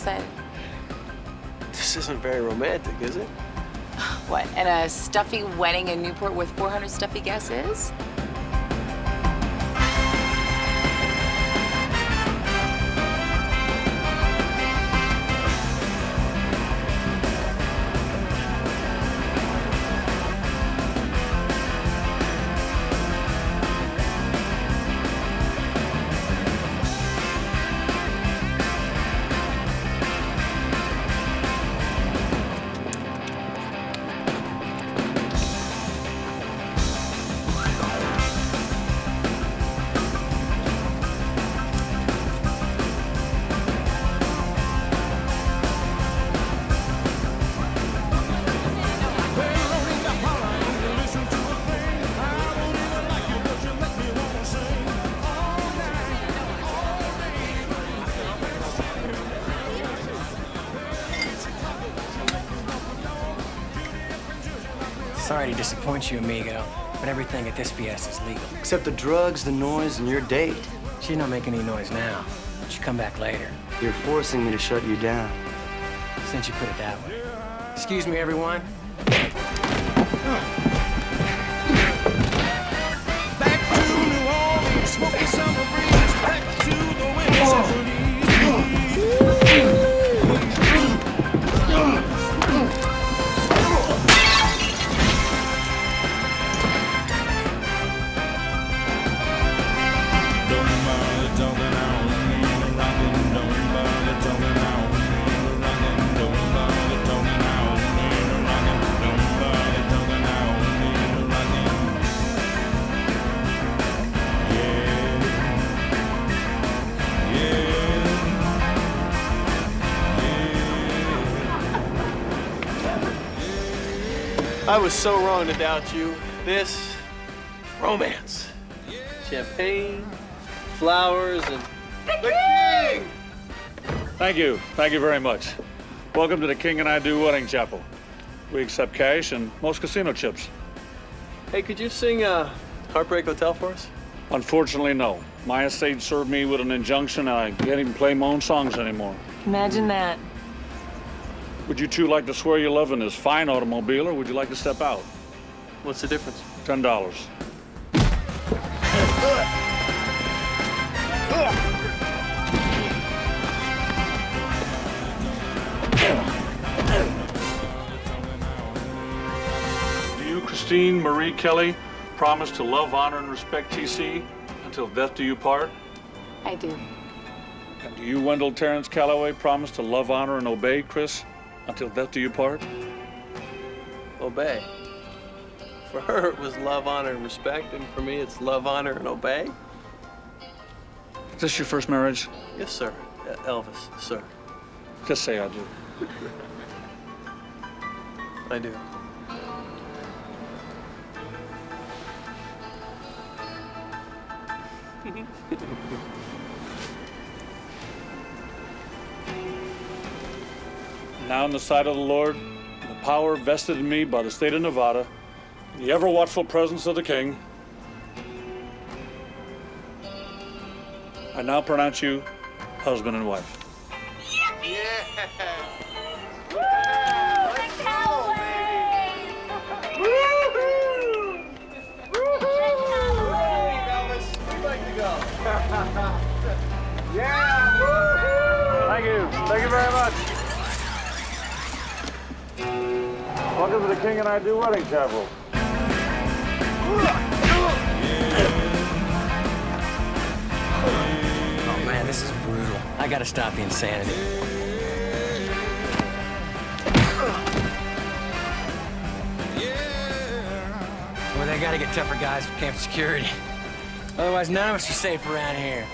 excited. This isn't very romantic, is it? What, and a stuffy wedding in Newport with 400 stuffy guests is? Sorry to disappoint you, amigo, but everything at this fiesta is legal. Except the drugs, the noise, and your date. She's not making any noise now. She'll come back later. You're forcing me to shut you down. Since you put it that way. Excuse me, everyone. Back to New Orleans, smoking summer breeze. Back to the winter. I was so wrong to doubt you. This romance. Champagne, flowers, and the king! Thank you. Thank you very much. Welcome to the King and I Do Wedding Chapel. We accept cash and most casino chips. Hey, could you sing Heartbreak Hotel for us? Unfortunately, no. My estate served me with an injunction and I can't even play my own songs anymore. Imagine that. Would you two like to swear your love in this fine automobile, or would you like to step out? What's the difference? $10. Do you, Christine Marie Kelly, promise to love, honor, and respect TC until death do you part? I do. And do you, Wendell Terrence Callaway, promise to love, honor, and obey Chris until death do you part? Obey. For her, it was love, honor, and respect, and for me, it's love, honor, and obey. Is this your first marriage? Yes, sir. Elvis, sir. Just say I do. I do. Now in the sight of the Lord, the power vested in me by the state of Nevada, the ever-watchful presence of the King, I now pronounce you husband and wife. Thank you. Thank you very much. Welcome to the King and I Do Wedding Chapel. Oh, man, this is brutal. I gotta stop the insanity. Well, they gotta get tougher guys for camp security. Otherwise, none of us are safe around here.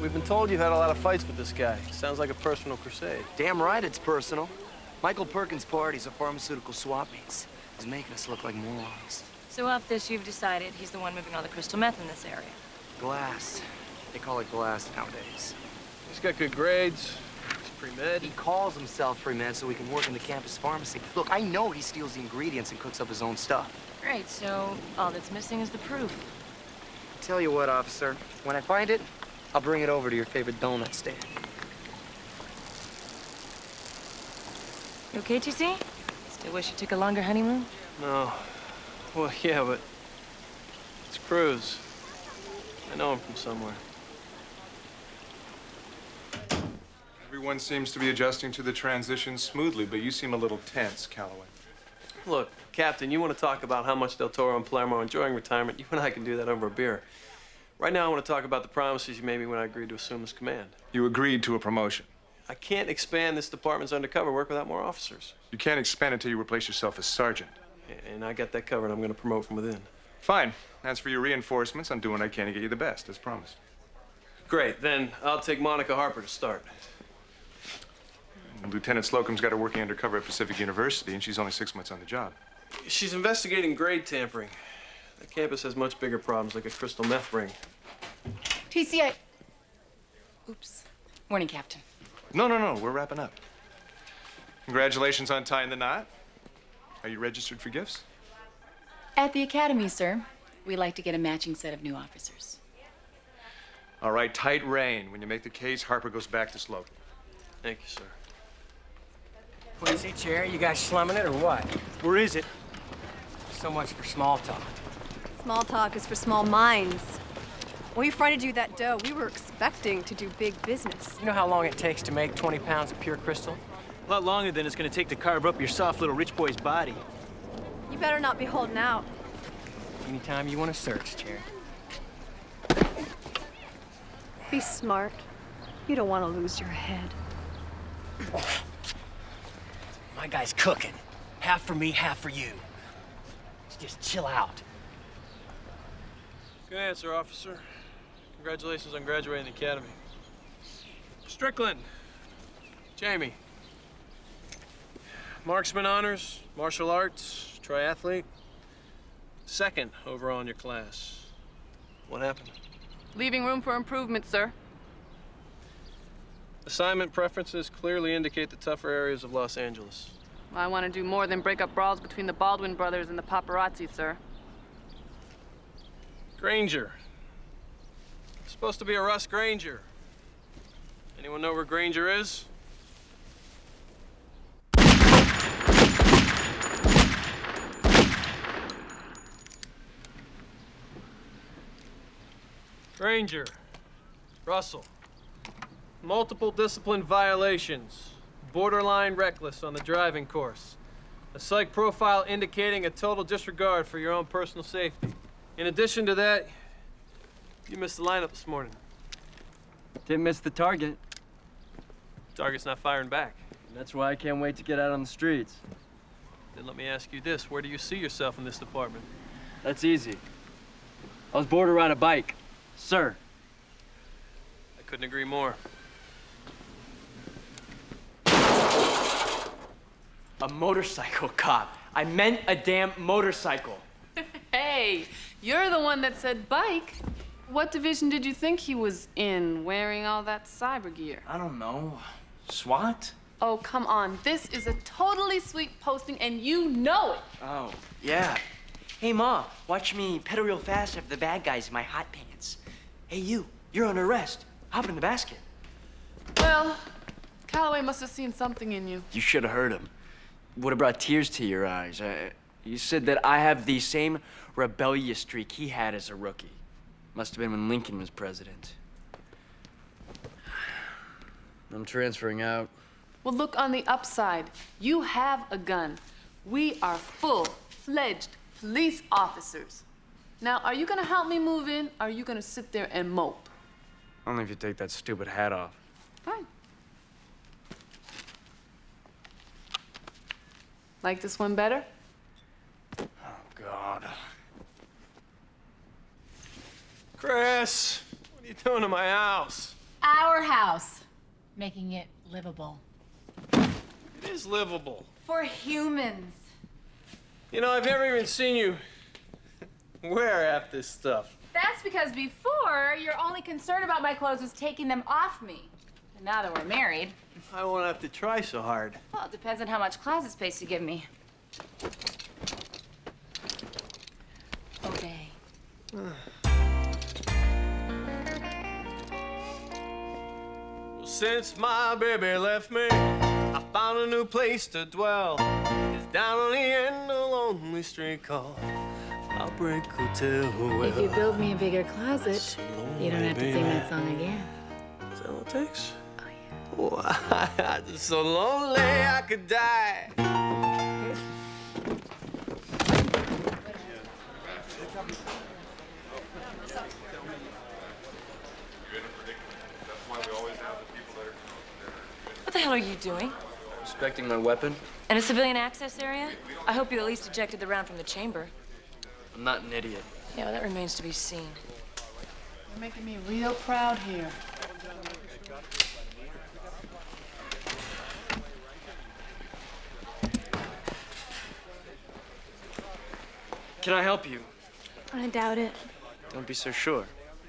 we've been told you've had a lot of fights with this guy. Sounds like a personal crusade. Damn right it's personal. Michael Perkins' party's a pharmaceutical swap meets. He's making us look like morons. So off this, you've decided he's the one moving all the crystal meth in this area. Glass. They call it glass nowadays. He's got good grades. He's pre-med. He calls himself pre-med so he can work in the campus pharmacy. Look, I know he steals the ingredients and cooks up his own stuff. Great, so all that's missing is the proof. Tell you what, officer, when I find it, I'll bring it over to your favorite donut stand. You okay, TC? Still wish you took a longer honeymoon? No. Well, yeah, but it's Cruz. I know him from somewhere. Everyone seems to be adjusting to the transition smoothly, but you seem a little tense, Callaway. Look, Captain, you want to talk about how much Del Toro and Palermo are enjoying retirement, you and I can do that over a beer. Right now, I want to talk about the promises you made me when I agreed to assume this command. You agreed to a promotion. I can't expand this department's undercover work without more officers. You can't expand until you replace yourself as sergeant. And I got that covered. I'm going to promote from within. Fine. As for your reinforcements, I'm doing what I can to get you the best, as promised. Great. Then I'll take Monica Harper to start. Lieutenant Slocum's got her working undercover at Pacific University, and she's only 6 months on the job. She's investigating grade tampering. The campus has much bigger problems, like a crystal meth ring. TC, Oops. Morning, Captain. No, we're wrapping up. Congratulations on tying the knot. Are you registered for gifts? At the academy, sir. We like to get a matching set of new officers. All right, tight rein. When you make the case, Harper goes back to Slocum. Thank you, sir. What is it, Jerry? You guys slumming it or what? Where is it? So much for small talk. Small talk is for small minds. When we fronted you that dough, we were expecting to do big business. You know how long it takes to make 20 pounds of pure crystal? A lot longer than it's gonna take to carve up your soft little rich boy's body. You better not be holding out. Anytime you want to search, Jerry. Be smart. You don't want to lose your head. My guy's cooking. Half for me, half for you. Just chill out. Good answer, officer. Congratulations on graduating the academy. Strickland. Jamie. Marksman honors, martial arts, triathlete. Second overall in your class. What happened? Leaving room for improvement, sir. Assignment preferences clearly indicate the tougher areas of Los Angeles. I want to do more than break up brawls between the Baldwin brothers and the paparazzi, sir. Granger. Supposed to be a Russ Granger. Anyone know where Granger is? Granger. Russell. Multiple discipline violations. Borderline reckless on the driving course. A psych profile indicating a total disregard for your own personal safety. In addition to that, you missed the lineup this morning. Didn't miss the target. Target's not firing back. That's why I can't wait to get out on the streets. Then let me ask you this. Where do you see yourself in this department? That's easy. I was bored to ride a bike. Sir. I couldn't agree more. A motorcycle cop. I meant a damn motorcycle. Hey, you're the one that said bike. What division did you think he was in, wearing all that cyber gear? I don't know. SWAT? Oh, come on. This is a totally sweet posting, and you know it. Oh, yeah. Hey, Ma, watch me pedal real fast after the bad guys in my hot pants. Hey, you're under arrest. Hop in the basket. Well, Callaway must have seen something in you. You should have heard him. Would have brought tears to your eyes. You said that I have the same rebellious streak he had as a rookie. Must have been when Lincoln was president. I'm transferring out. Well, look on the upside. You have a gun. We are full-fledged police officers. Now, are you gonna help me move in, or are you gonna sit there and mope? Only if you take that stupid hat off. Fine. Like this one better? Oh, God. Chris, what are you doing to my house? our house, making it livable. It is livable. For humans. You know, I've never even seen you wear half this stuff. That's because before, your only concern about my clothes was taking them off me. And now that we're married... I won't have to try so hard. Well, it depends on how much closet space you give me. Obey. Since my baby left me, I found a new place to dwell. It's down on the end of a lonely street called Outbreak Hotel. If you build me a bigger closet, you don't have to sing that song again. Is that all it takes? Oh, yeah. I'm so lonely I could die. What the hell are you doing? Inspecting my weapon? In a civilian access area? I hope you at least ejected the round from the chamber. I'm not an idiot. Yeah, well, that remains to be seen. You're making me real proud here. Can I help you? I doubt it. Don't be so sure.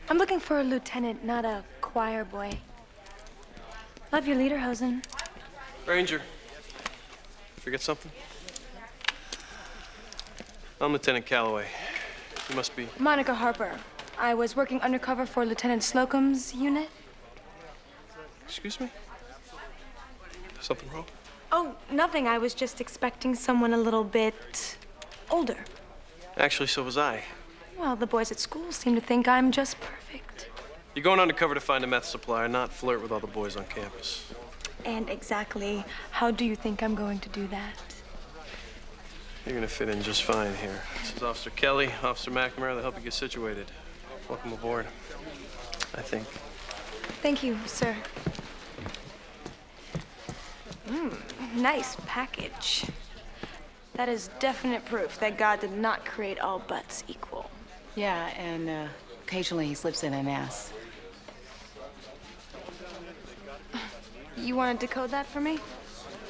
I'm looking for a lieutenant, not a choir boy. Love your lederhosen. Ranger, forget something? I'm Lieutenant Callaway. You must be... Monica Harper. I was working undercover for Lieutenant Slocum's unit. Excuse me? Something wrong? Oh, nothing. I was just expecting someone a little bit older. Actually, so was I. Well, the boys at school seem to think I'm just perfect. You're going undercover to find a meth supplier, not flirt with all the boys on campus. And exactly how do you think I'm going to do that? You're gonna fit in just fine here. This is Officer Kelly, Officer McNamara. They'll help you get situated. Welcome aboard, I think. Thank you, sir. Nice package. That is definite proof that God did not create all butts equal. Yeah, and occasionally he slips in an ass. You want to decode that for me?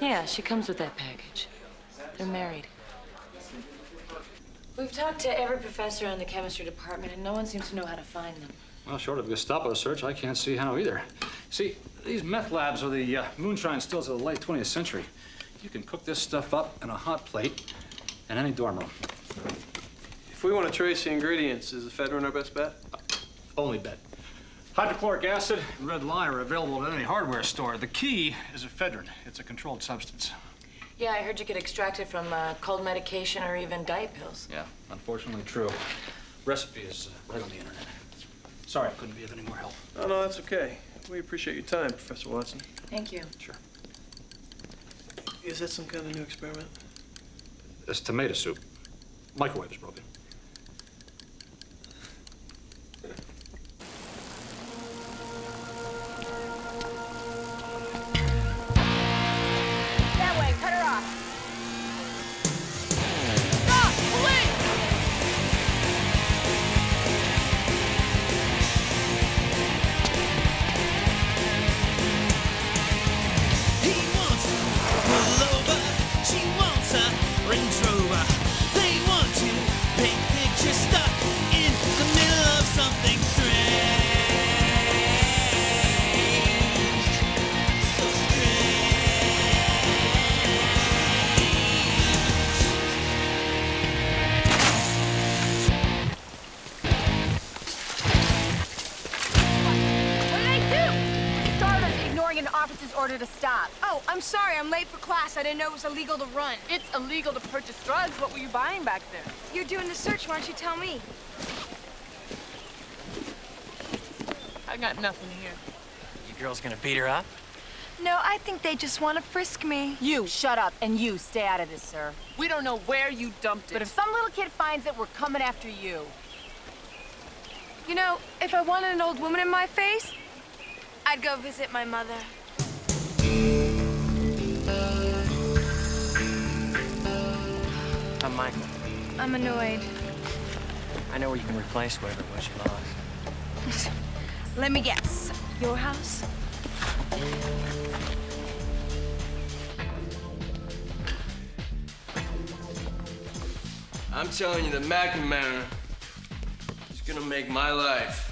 Yeah, she comes with that package. They're married. We've talked to every professor in the chemistry department, and no one seems to know how to find them. Well, short of a Gestapo search, I can't see how either. See, these meth labs are the moonshine stills of the late 20th century. You can cook this stuff up in a hot plate in any dorm room. If we want to trace the ingredients, is ephedrine our best bet? Only bet. Hydrochloric acid and red lye are available at any hardware store. The key is ephedrine. It's a controlled substance. Yeah, I heard you could extract it from cold medication or even diet pills. Yeah, unfortunately true. Recipe is right on the internet. Sorry I couldn't be of any more help. Oh, no, that's okay. We appreciate your time, Professor Watson. Thank you. Sure. Is that some kind of new experiment? It's tomato soup. Microwave is broken. That way, cut her off. Stop! Police! He wants a pullover, she wants a Range Rover. They want to paint pictures stuck in the middle of something strange. So What did I do? Starters ignoring an officer's order to stop. Oh, I'm sorry. I'm late for class. I didn't know it was illegal to run. It's illegal to purchase drugs. What were you buying back there? You're doing the search. Why don't you tell me? I got nothing here. You girls gonna beat her up? No, I think they just want to frisk me. You shut up and you stay out of this, sir. We don't know where you dumped it. But if some little kid finds it, we're coming after you. You know, if I wanted an old woman in my face, I'd go visit my mother. I'm Michael. I'm annoyed. I know where you can replace whatever it was you lost. Let me guess. Your house? I'm telling you, the McNamara is gonna make my life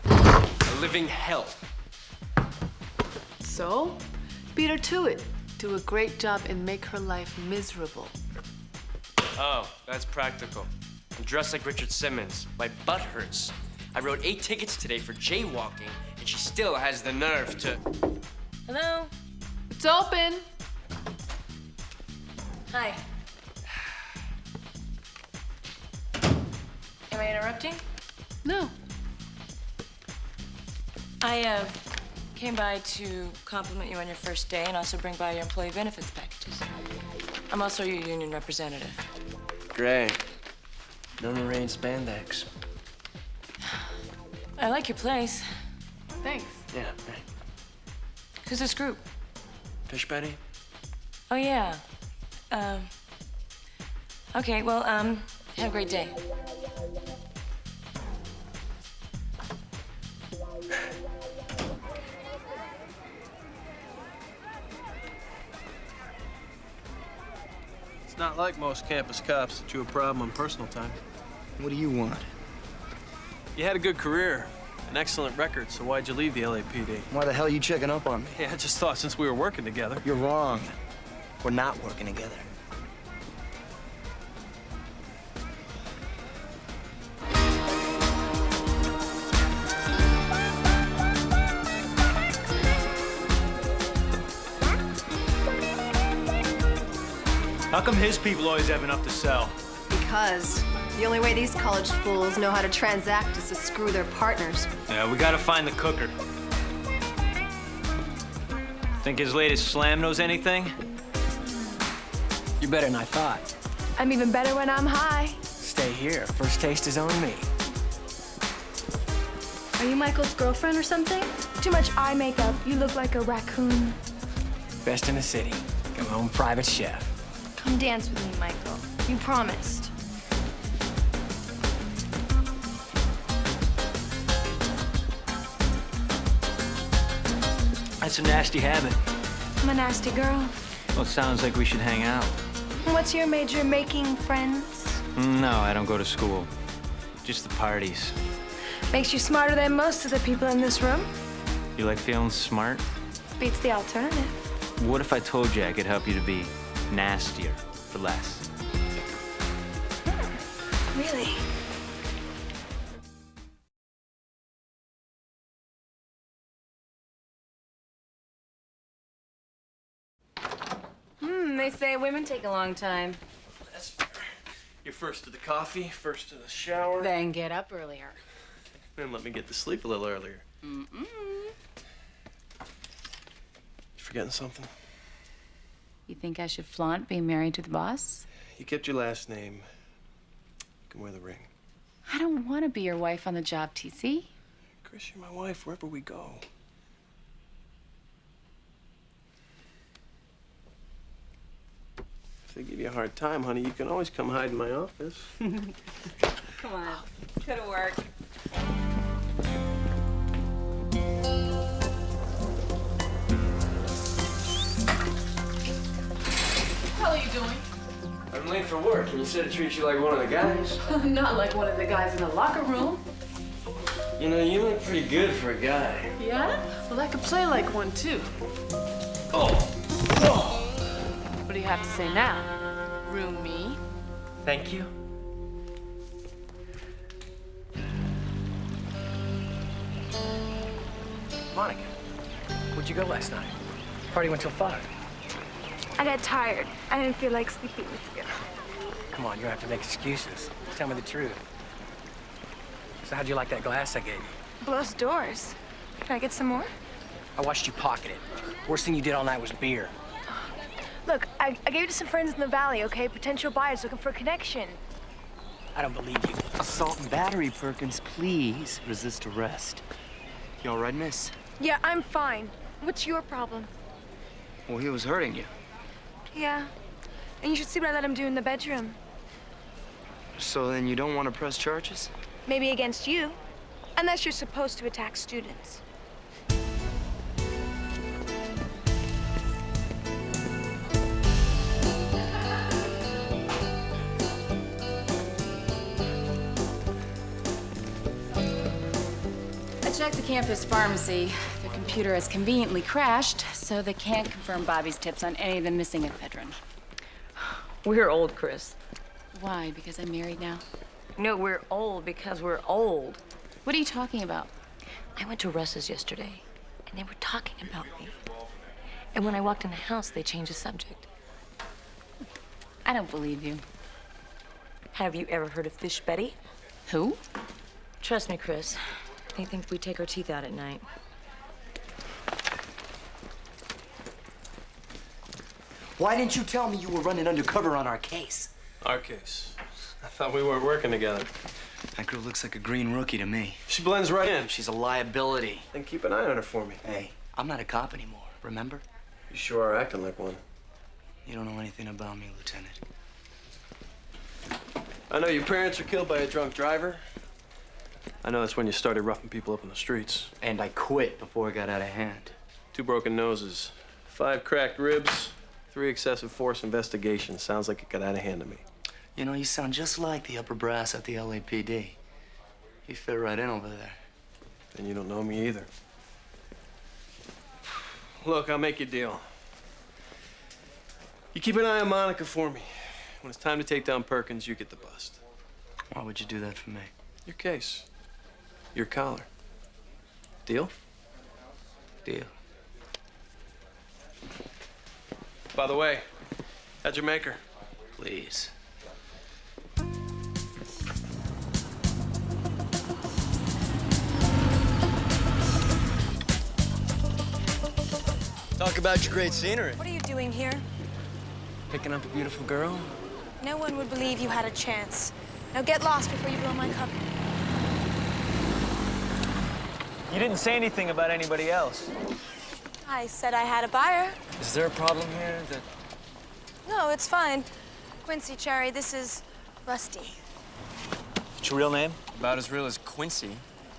a living hell. So, beat her to it. Do a great job and make her life miserable. Oh, that's practical. I'm dressed like Richard Simmons. My butt hurts. I wrote 8 tickets today for jaywalking, and she still has the nerve to... Hello? It's open. Hi. Am I interrupting? No. I came by to compliment you on your first day and also bring by your employee benefits packages. I'm also your union representative. Great. No rain spandex. I like your place. Thanks. Yeah, right. Who's this group? Fish Betty? Oh, yeah. Okay, well, have a great day. It's not like most campus cops that you a problem in personal time. What do you want? You had a good career, an excellent record, so why'd you leave the LAPD? Why the hell are you checking up on me? Yeah, I just thought since we were working together. You're wrong. We're not working together. How come his people always have enough to sell? Because the only way these college fools know how to transact is to screw their partners. Yeah, we gotta find the cooker. Think his latest slam knows anything? You're better than I thought. I'm even better when I'm high. Stay here. First taste is on me. Are you Michael's girlfriend or something? Too much eye makeup. You look like a raccoon. Best in the city. Got my own private chef. Come dance with me, Michael. You promised. That's a nasty habit. I'm a nasty girl. Well, it sounds like we should hang out. What's your major? Making friends? No, I don't go to school. Just the parties. Makes you smarter than most of the people in this room. You like feeling smart? Beats the alternative. What if I told you I could help you to be nastier for less? Really? They say women take a long time. That's fair. You're first to the coffee, first to the shower. Then get up earlier. Then let me get to sleep a little earlier. Mm-mm. You forgetting something? You think I should flaunt being married to the boss? You kept your last name. You can wear the ring. I don't want to be your wife on the job, TC. Chris, you're my wife wherever we go. If they give you a hard time, honey, you can always come hide in my office. Come on, go to work. How are you doing? I'm late for work, and you said to treat you like one of the guys. Not like one of the guys in the locker room. You know, you look pretty good for a guy. Yeah? Well, I could play like one, too. Oh! Oh! What do you have to say now? Room me? Thank you. Monica, where'd you go last night? Party went till 5. I got tired. I didn't feel like sleeping with you. Come on, you don't have to make excuses. Tell me the truth. So how'd you like that glass I gave you? Blows doors. Can I get some more? I watched you pocket it. Worst thing you did all night was beer. Look, I gave it to some friends in the valley, okay? Potential buyers looking for a connection. I don't believe you. Assault and battery, Perkins. Please resist arrest. You all right, miss? Yeah, I'm fine. What's your problem? Well, he was hurting you. Yeah. And you should see what I let him do in the bedroom. So then you don't want to press charges? Maybe against you. Unless you're supposed to attack students. I checked the campus pharmacy. Their computer has conveniently crashed, so they can't confirm Bobby's tips on any of the missing ephedrine. We're old, Chris. Why? Because I'm married now? No, we're old because we're old. What are you talking about? I went to Russ's yesterday, and they were talking about me. And when I walked in the house, they changed the subject. I don't believe you. Have you ever heard of Fish Betty? Who? Trust me, Chris. They think we take our teeth out at night. Why didn't you tell me you were running undercover on our case? Our case. I thought we weren't working together. That girl looks like a green rookie to me. She blends right in. She's a liability. Then keep an eye on her for me. Hey, I'm not a cop anymore, remember? You sure are acting like one. You don't know anything about me, Lieutenant. I know your parents were killed by a drunk driver. I know that's when you started roughing people up in the streets. And I quit before it got out of hand. 2 broken noses, 5 cracked ribs, 3 excessive force investigations. Sounds like it got out of hand to me. You know, you sound just like the upper brass at the LAPD. You fit right in over there. And you don't know me either. Look, I'll make you a deal. You keep an eye on Monica for me. When it's time to take down Perkins, you get the bust. Why would you do that for me? Your case. Your collar. Deal? Deal. By the way, how'd you make her? Please. Talk about your great scenery. What are you doing here? Picking up a beautiful girl? No one would believe you had a chance. Now get lost before you blow my cover. You didn't say anything about anybody else. I said I had a buyer. Is there a problem here that... No, it's fine. Quincy Cherry, this is Rusty. What's your real name? About as real as Quincy.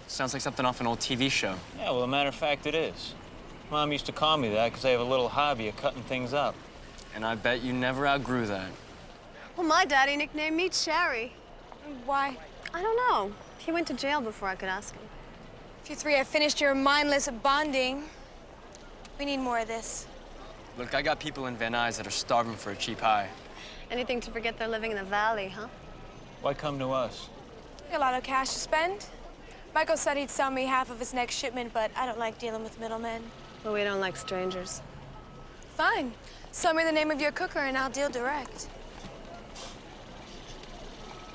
Sounds like something off an old TV show. Yeah, well, a matter of fact, it is. Mom used to call me that because I have a little hobby of cutting things up. And I bet you never outgrew that. Well, my daddy nicknamed me Cherry. Why? I don't know. He went to jail before I could ask him. If you 3 have finished your mindless bonding, we need more of this. Look, I got people in Van Nuys that are starving for a cheap high. Anything to forget they're living in the valley, huh? Why come to us? We have a lot of cash to spend. Michael said he'd sell me half of his next shipment, but I don't like dealing with middlemen. Well, we don't like strangers. Fine. Sell me the name of your cooker and I'll deal direct.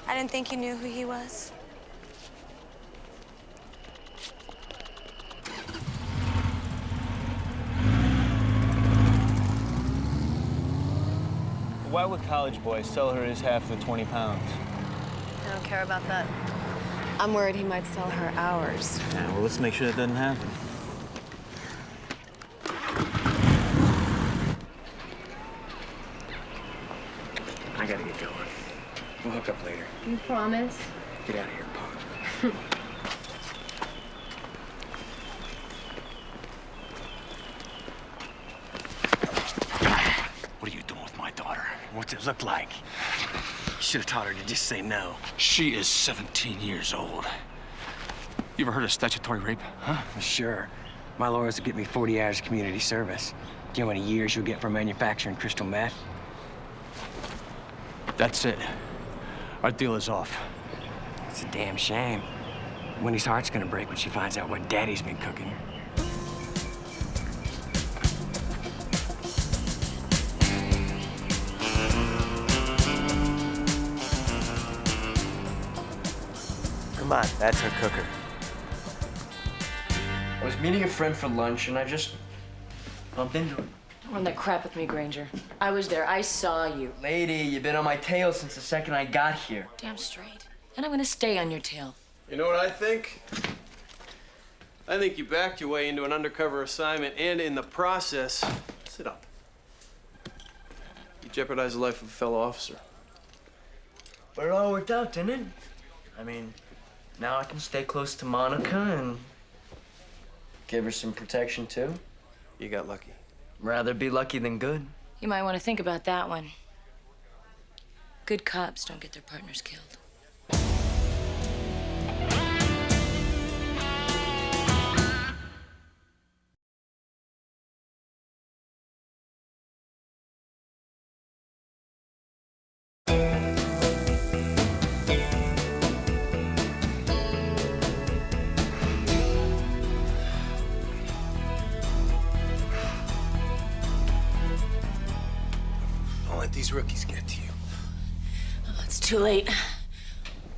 I didn't think you knew who he was. Why would college boys sell her his half of the 20 pounds? I don't care about that. I'm worried he might sell her ours. Yeah, well, let's make sure that doesn't happen. I gotta get going. We'll hook up later. You promise? Get out of here, punk. What are you doing with my daughter? What's it look like? You should have taught her to just say no. She is 17 years old. You ever heard of statutory rape, huh? Sure. My lawyers will get me 40 hours of community service. Do you know how many years you'll get for manufacturing crystal meth? That's it. Our deal is off. It's a damn shame. Winnie's heart's gonna break when she finds out what Daddy's been cooking. Come on, that's her cooker. I was meeting a friend for lunch and I just bumped into her. Don't run that crap with me, Granger. I was there. I saw you. Lady, you've been on my tail since the second I got here. Damn straight. And I'm gonna stay on your tail. You know what I think? I think you backed your way into an undercover assignment and in the process, sit up. You jeopardized the life of a fellow officer. But it all worked out, didn't it? I mean, Now I can stay close to Monica and give her some protection, too. You got lucky. Rather be lucky than good. You might want to think about that one. Good cops don't get their partners killed. Don't let these rookies get to you. Oh, it's too late.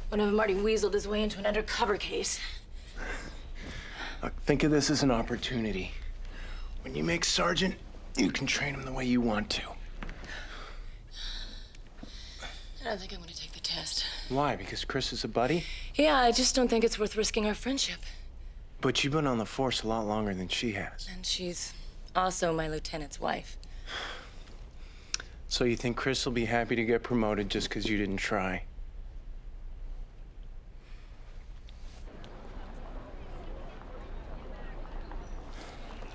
One of them already weaseled his way into an undercover case. Look, think of this as an opportunity. When you make sergeant, you can train him the way you want to. I don't think I'm going to take the test. Why? Because Chris is a buddy? Yeah, I just don't think it's worth risking our friendship. But you've been on the force a lot longer than she has. And she's also my lieutenant's wife. So you think Chris will be happy to get promoted just because you didn't try?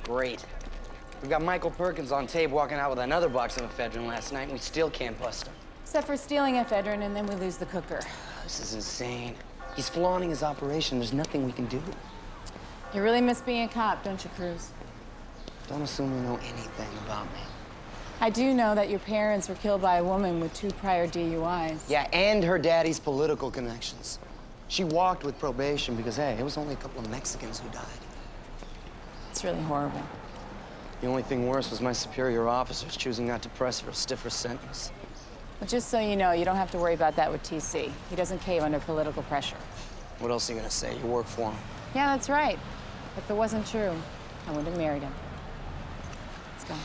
Great. We got Michael Perkins on tape walking out with another box of ephedrine last night, and we still can't bust him. Except for stealing ephedrine, and then we lose the cooker. This is insane. He's flaunting his operation. There's nothing we can do. You really miss being a cop, don't you, Cruz? Don't assume you know anything about me. I do know that your parents were killed by a woman with 2 prior DUIs. Yeah, and her daddy's political connections. She walked with probation because, hey, it was only a couple of Mexicans who died. It's really horrible. The only thing worse was my superior officers choosing not to press for a stiffer sentence. But just so you know, you don't have to worry about that with TC. He doesn't cave under political pressure. What else are you gonna say? You work for him. Yeah, that's right. If it wasn't true, I wouldn't have married him. Let's go.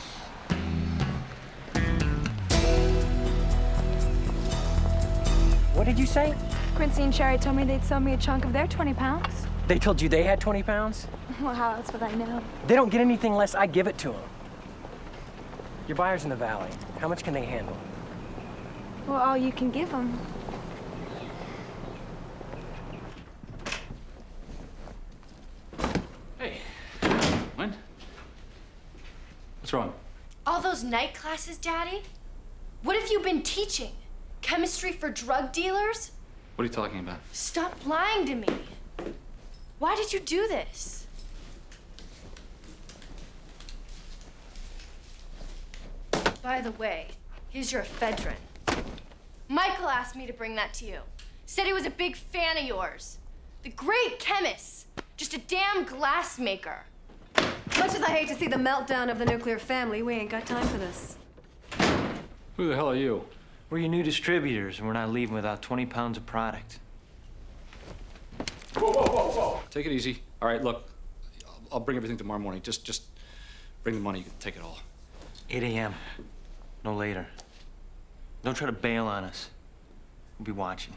What did you say? Quincy and Sherry told me they'd sell me a chunk of their 20 pounds. They told you they had 20 pounds? Well, how else would I know? They don't get anything unless I give it to them. Your buyer's in the valley. How much can they handle? Well, all you can give them. Hey, when? What's wrong? All those night classes, Daddy? What have you been teaching? Chemistry for drug dealers? What are you talking about? Stop lying to me. Why did you do this? By the way, here's your ephedrine. Michael asked me to bring that to you. Said he was a big fan of yours. The great chemist. Just a damn glass maker. Much as I hate to see the meltdown of the nuclear family, we ain't got time for this. Who the hell are you? We're your new distributors, and we're not leaving without 20 pounds of product. Whoa, whoa, whoa, whoa. Take it easy. All right, look, I'll bring everything tomorrow morning. Just bring the money. You can take it all. 8 a.m. No later. Don't try to bail on us. We'll be watching.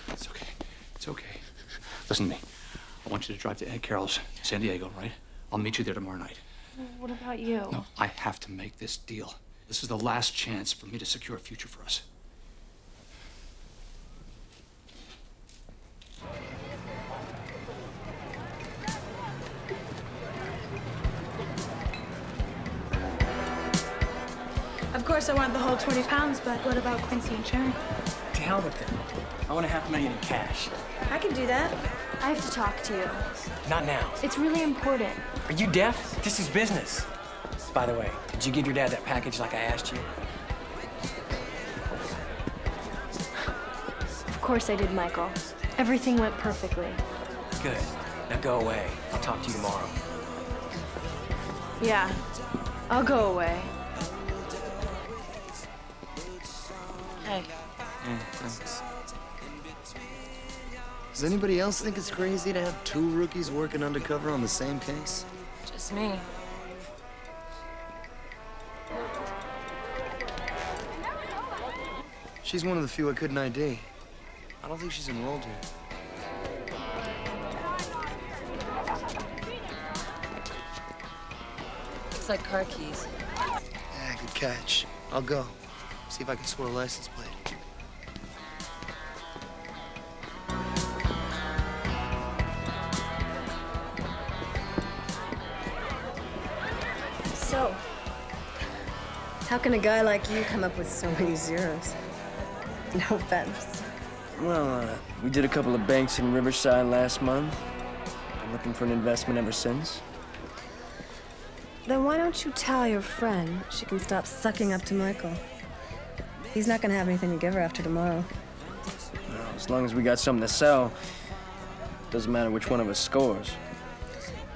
It's okay. It's okay. Listen to me. I want you to drive to Aunt Carol's, San Diego, right? I'll meet you there tomorrow night. What about you? No, I have to make this deal. This is the last chance for me to secure a future for us. Of course, I want the whole 20 pounds, but what about Quincy and Sherry? To hell with them. I want $500,000 in cash. I can do that. I have to talk to you. Not now. It's really important. Are you deaf? This is business. By the way, did you give your dad that package like I asked you? Of course I did, Michael. Everything went perfectly. Good. Now go away. I'll talk to you tomorrow. Yeah, I'll go away. Hey. Does anybody else think it's crazy to have 2 rookies working undercover on the same case? Just me. She's one of the few I couldn't ID. I don't think she's enrolled here. Looks like car keys. Yeah, good catch. I'll go. See if I can score a license plate. So, how can a guy like you come up with so many zeros? No offense. Well, we did a couple of banks in Riverside last month. Been looking for an investment ever since. Then why don't you tell your friend she can stop sucking up to Michael? He's not gonna have anything to give her after tomorrow. Well, as long as we got something to sell, doesn't matter which one of us scores.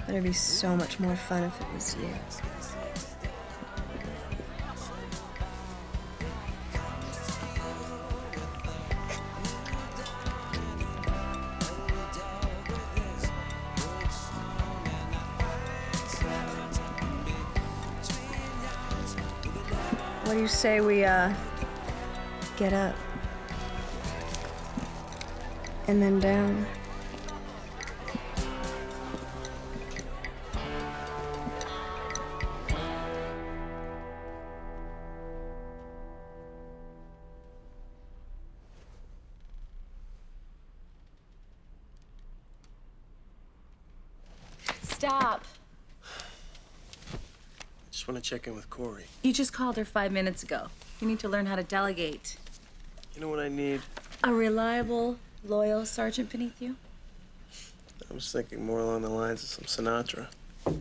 It'd be so much more fun if it was you. What do you say we, get up? And then down. Stop. Just want to check in with Corey. You just called her 5 minutes ago. You need to learn how to delegate. You know what I need? A reliable, loyal sergeant beneath you? I was thinking more along the lines of some Sinatra. Who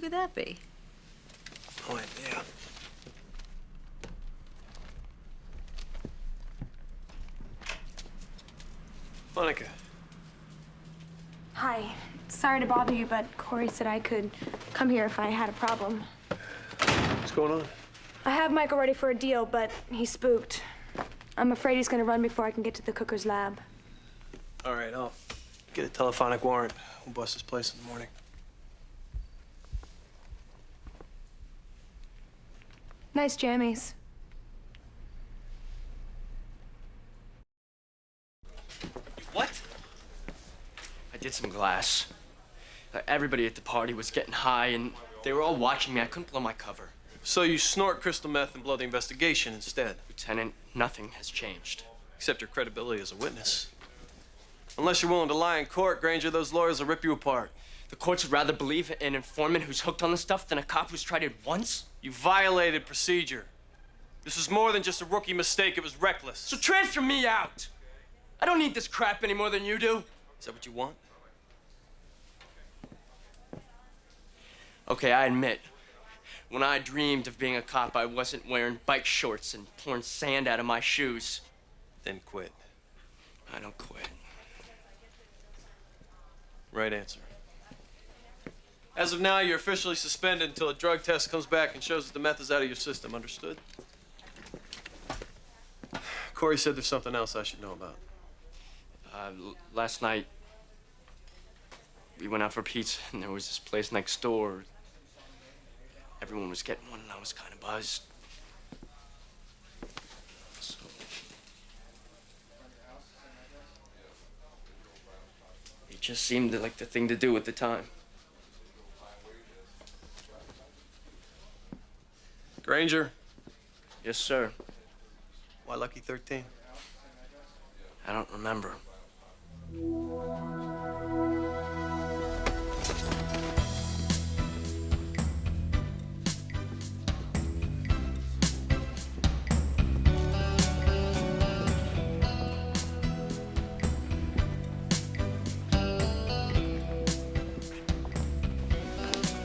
could that be? No idea. Monica. Hi. Sorry to bother you, but Corey said I could come here if I had a problem. What's going on? I have Michael ready for a deal, but he's spooked. I'm afraid he's gonna run before I can get to the cooker's lab. All right, I'll get a telephonic warrant. We'll bust his place in the morning. Nice jammies. What? I did some glass. Everybody at the party was getting high, and they were all watching me. I couldn't blow my cover. So you snort crystal meth and blow the investigation instead? Lieutenant, nothing has changed. Except your credibility as a witness. Unless you're willing to lie in court, Granger, those lawyers will rip you apart. The courts would rather believe an informant who's hooked on the stuff than a cop who's tried it once? You violated procedure. This was more than just a rookie mistake, it was reckless. So transfer me out! I don't need this crap any more than you do. Is that what you want? Okay, I admit, when I dreamed of being a cop, I wasn't wearing bike shorts and pouring sand out of my shoes. Then quit. I don't quit. Right answer. As of now, you're officially suspended until a drug test comes back and shows that the meth is out of your system. Understood? Corey said there's something else I should know about. Last night, we went out for pizza, and there was this place next door. Everyone was getting one, and I was kind of buzzed. So... it just seemed like the thing to do at the time. Granger? Yes, sir. Why Lucky 13? I don't remember.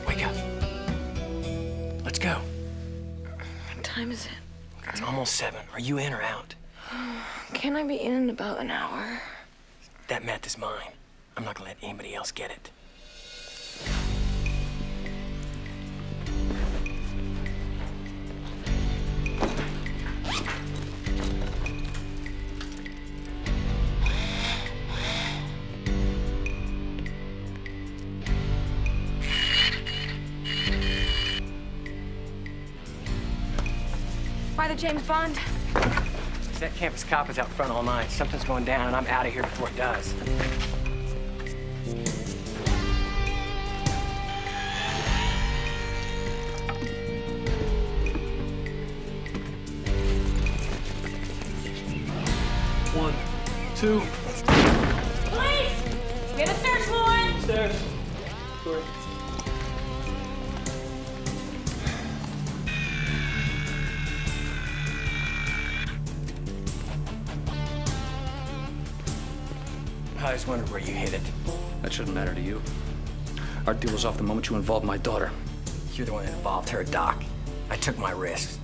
Wake up. Let's go. What time is it? It's almost 7. Are you in or out? Can I be in about an hour? That meth is mine. I'm not gonna let anybody else get it. By the James Bond. That campus cop is out front all night. Something's going down, and I'm out of here before it does. 2. Police! We have a search warrant! Stairs. Corey. I just wondered where you hid it. That shouldn't matter to you. Our deal was off the moment you involved my daughter. You're the one that involved her, Doc. I took my risks.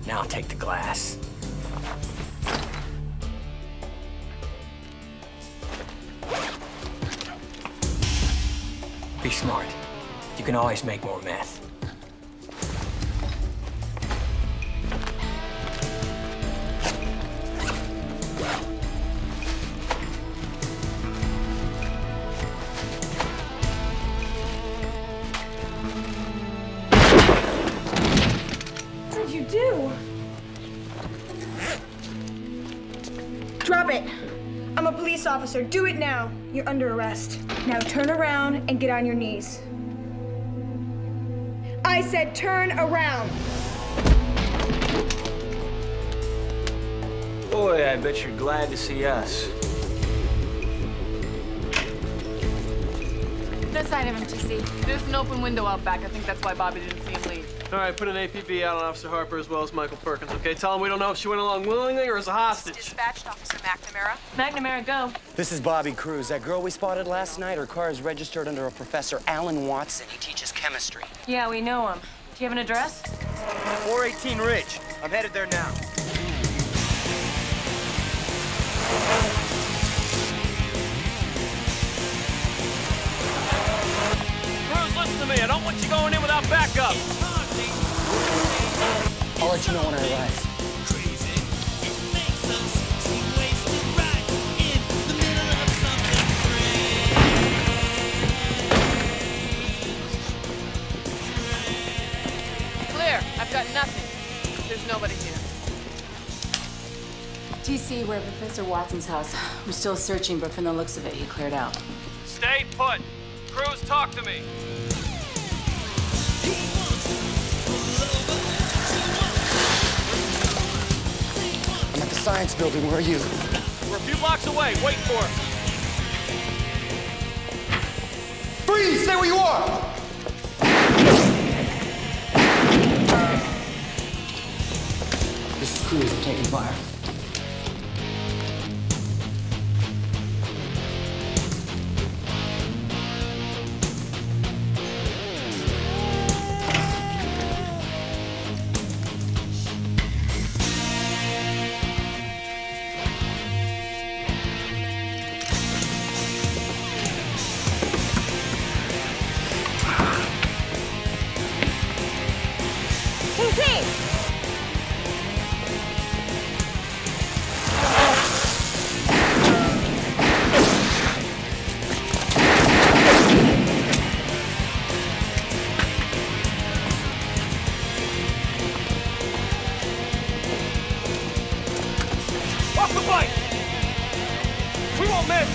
Now I'll take the glass. Be smart. You can always make more meth. What did you do? Drop it. I'm a police officer. Do it now. You're under arrest. Now turn around and get on your knees. I said turn around. Boy, I bet you're glad to see us. No sign of him, TC. There's an open window out back. I think that's why Bobby didn't see him leave. All right, put an APB out on Officer Harper as well as Michael Perkins, okay? Tell him we don't know if she went along willingly or as a hostage. Dispatched, Officer McNamara. McNamara, go. This is Bobby Cruz. That girl we spotted last night, her car is registered under a Professor Alan Watson. He teaches chemistry. Yeah, we know him. Do you have an address? 418 Ridge. I'm headed there now. Cruz, listen to me. I don't want you going in without backup. I'll let you know when I arrive. Clear. I've got nothing. There's nobody here. TC, we're at Professor Watson's house. We're still searching, but from the looks of it, he cleared out. Stay put. Cruz, talk to me. I'm at the science building. Where are you? We're a few blocks away. Wait for us. Freeze! Stay where you are! This is Cruz. I'm taking fire. Off the bike! We won't miss!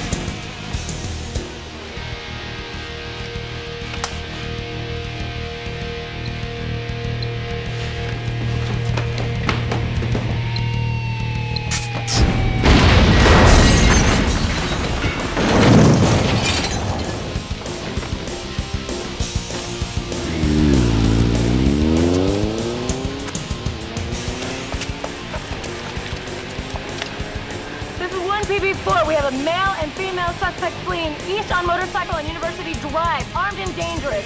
This is 1 PB4. We have a male and female suspect fleeing east on motorcycle on University Drive, armed and dangerous.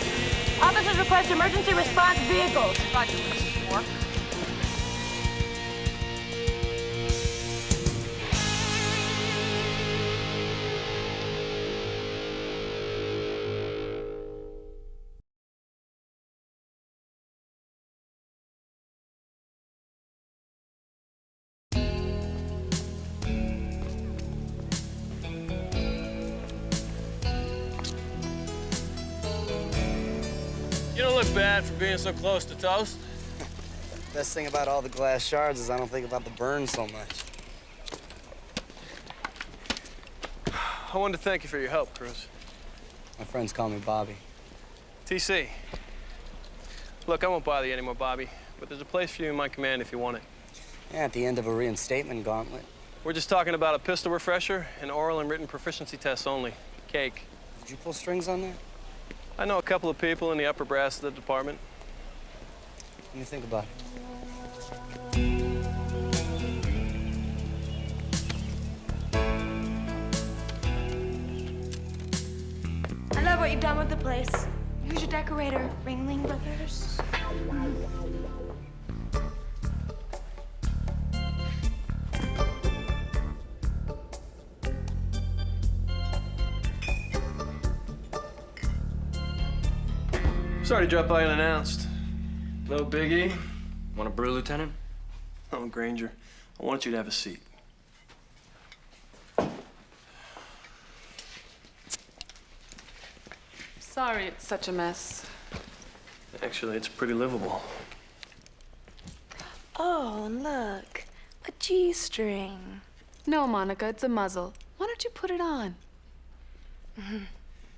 Officers request emergency response vehicles. Roger, this is 4. You don't look bad for being so close to toast. Best thing about all the glass shards is I don't think about the burn so much. I wanted to thank you for your help, Cruz. My friends call me Bobby. TC. Look, I won't bother you anymore, Bobby, but there's a place for you in my command if you want it. Yeah, at the end of a reinstatement gauntlet. We're just talking about a pistol refresher and oral and written proficiency tests only. Cake. Did you pull strings on that? I know a couple of people in the upper brass of the department. Let me think about it. I love what you've done with the place. Who's your decorator? Ringling Brothers? Sorry to drop by unannounced. Hello, Biggie. Want a brew, Lieutenant? Oh, Granger, I want you to have a seat. Sorry it's such a mess. Actually, it's pretty livable. Oh, and look, a G-string. No, Monica, it's a muzzle. Why don't you put it on?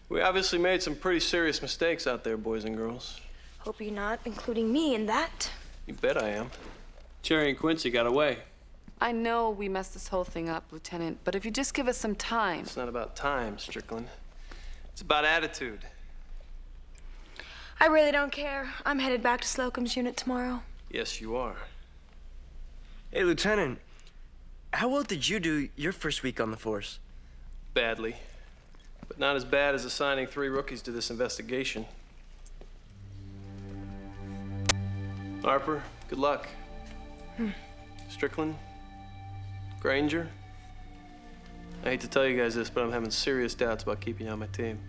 We obviously made some pretty serious mistakes out there, boys and girls. Hope you're not including me in that. You bet I am. Cherry and Quincy got away. I know we messed this whole thing up, Lieutenant, but if you just give us some time. It's not about time, Strickland. It's about attitude. I really don't care. I'm headed back to Slocum's unit tomorrow. Yes, you are. Hey, Lieutenant. How well did you do your first week on the force? Badly. But not as bad as assigning 3 rookies to this investigation. Harper, good luck. Strickland, Granger. I hate to tell you guys this, but I'm having serious doubts about keeping you on my team.